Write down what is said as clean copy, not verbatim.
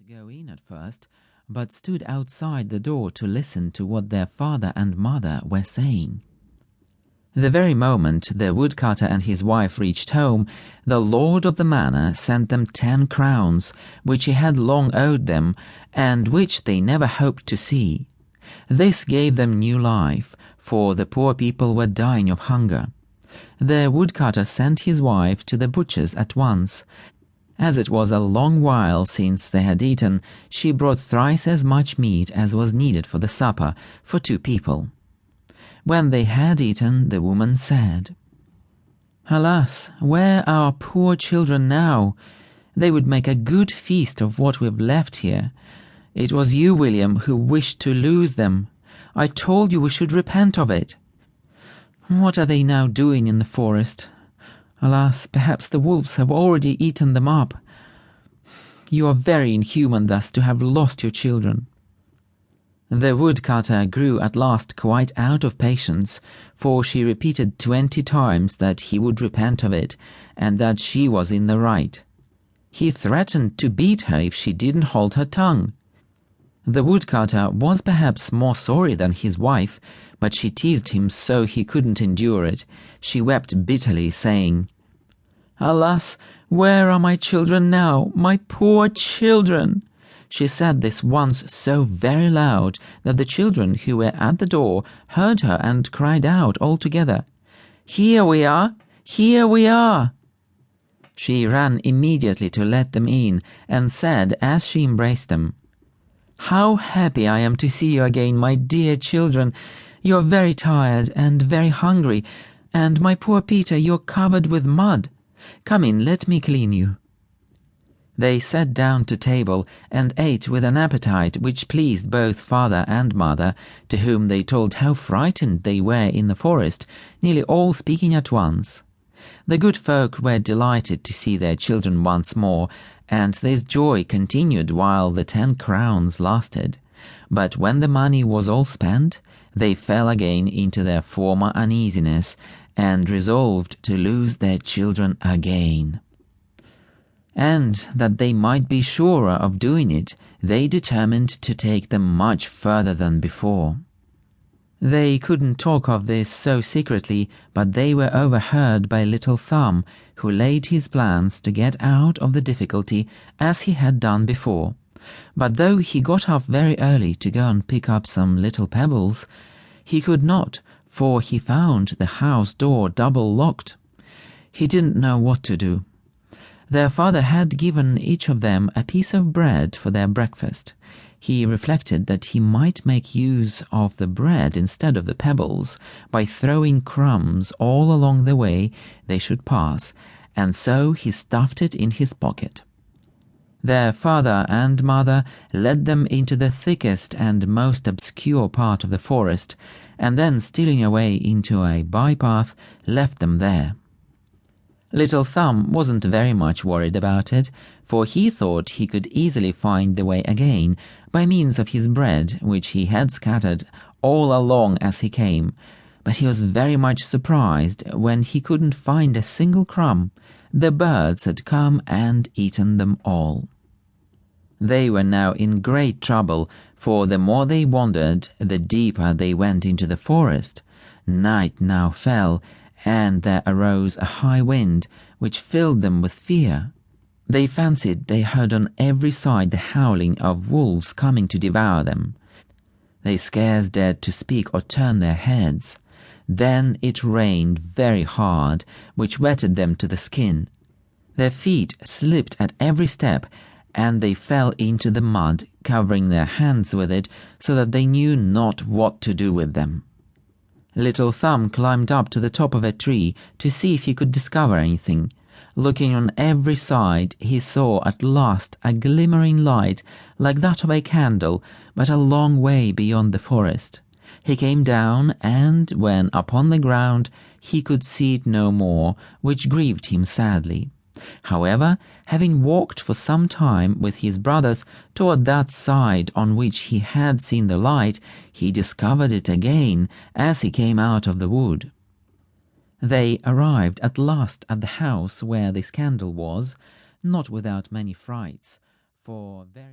go in at first, but stood outside the door to listen to what their father and mother were saying. The very moment the woodcutter and his wife reached home, the lord of the manor sent them 10 crowns, which he had long owed them, and which they never hoped to see. This gave them new life, for the poor people were dying of hunger. The woodcutter sent his wife to the butcher's at once. As it was a long while since they had eaten, she brought thrice as much meat as was needed for the supper for 2 people. When they had eaten, the woman said, "Alas, where are our poor children now? They would make a good feast of what we've left here. It was you, William, who wished to lose them. I told you we should repent of it. What are they now doing in the forest? Alas, perhaps the wolves have already eaten them up. You are very inhuman thus to have lost your children." The woodcutter grew at last quite out of patience, for she repeated 20 times that he would repent of it, and that she was in the right. He threatened to beat her if she didn't hold her tongue. The woodcutter was perhaps more sorry than his wife, but she teased him so he couldn't endure it. She wept bitterly, saying, "Alas, where are my children now, my poor children?" She said this once so very loud that the children who were at the door heard her and cried out all together, "Here we are! Here we are!" She ran immediately to let them in, and said as she embraced them, "How happy I am to see you again, my dear children! You are very tired and very hungry, and my poor Peter, you are covered with mud. Come in, let me clean you." They sat down to table and ate with an appetite which pleased both father and mother, to whom they told how frightened they were in the forest, nearly all speaking at once. The good folk were delighted to see their children once more, and this joy continued while the 10 crowns lasted. But when the money was all spent, they fell again into their former uneasiness, and resolved to lose their children again. And that they might be surer of doing it, they determined to take them much further than before. They couldn't talk of this so secretly, but they were overheard by Little Thumb, who laid his plans to get out of the difficulty as he had done before. But though he got up very early to go and pick up some little pebbles, he could not, for he found the house door double locked. He didn't know what to do. Their father had given each of them a piece of bread for their breakfast. He reflected that he might make use of the bread instead of the pebbles by throwing crumbs all along the way they should pass, and so he stuffed it in his pocket. Their father and mother led them into the thickest and most obscure part of the forest, and then, stealing away into a bypath, left them there. Little Thumb wasn't very much worried about it, for he thought he could easily find the way again by means of his bread, which he had scattered all along as he came. But he was very much surprised when he couldn't find a single crumb. The birds had come and eaten them all. They were now in great trouble, for the more they wandered, the deeper they went into the forest. Night now fell, and there arose a high wind, which filled them with fear. They fancied they heard on every side the howling of wolves coming to devour them. They scarce dared to speak or turn their heads. Then it rained very hard, which wetted them to the skin. Their feet slipped at every step, and they fell into the mud, covering their hands with it, so that they knew not what to do with them. Little Thumb climbed up to the top of a tree to see if he could discover anything. Looking on every side, he saw at last a glimmering light like that of a candle, but a long way beyond the forest. He came down, and when upon the ground he could see it no more, which grieved him sadly. However, having walked for some time with his brothers toward that side on which he had seen the light, he discovered it again as he came out of the wood. They arrived at last at the house where this candle was, not without many frights, for very